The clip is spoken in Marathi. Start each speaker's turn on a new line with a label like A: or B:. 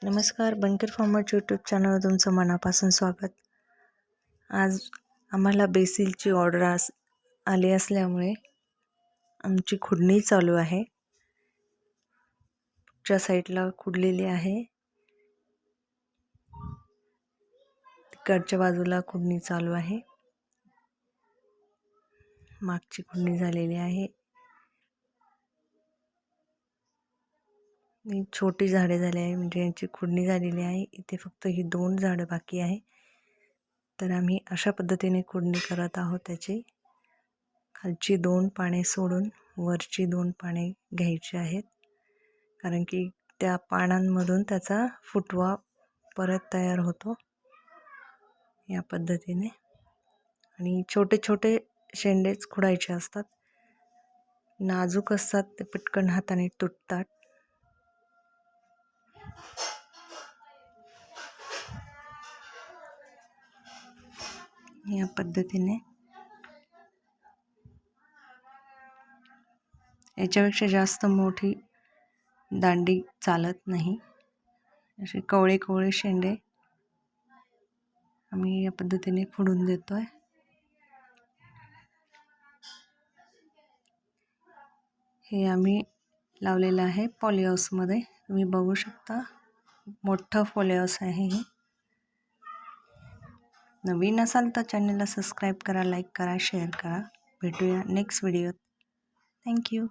A: नमस्कार, बनकर फार्मर यूट्यूब चॅनलवर तुमचं मनापासून स्वागत। आज आम्हाला बेसिलची ऑर्डर आली असल्यामुळे आमची खुडणी चालू आहे। पुढच्या साईडला खुडलेली आहे, तिकडच्या बाजूला खुडणी चालू आहे, मागची खुडणी झालेली आहे। छोटी झाडे झाली आहे, म्हणजे यांची खुडणी झालेली आहे। इथे फक्त ही 2 झाडं बाकी आहे। तर आम्ही अशा पद्धतीने खुडणी करत आहोत। त्याची खालची 2 पाने सोडून वरची 2 पाने घ्यायची आहेत, कारण की त्या पानांमधून त्याचा फुटवा परत तयार होतो या पद्धतीने। आणि छोटे छोटे शेंडेच खुडायचे असतात, नाजूक असतात, ते पटकन हाताने तुटतात। या पद्धतीने याच्यापेक्षा जास्त मोठी दांडी चालत नाही। असे कवळे कवळे शेंडे आम्ही या पद्धतीने खुडून देतोय। हे आम्ही लावलेलं आहे पॉली हाऊसमध्ये, तुम्ही बघू शकता, मोठं पॉली हाऊस आहे हे। नवीन असाल तर चॅनलला सबस्क्राईब करा, लाईक करा, शेअर करा। भेटूया नेक्स्ट व्हिडिओत। थँक्यू।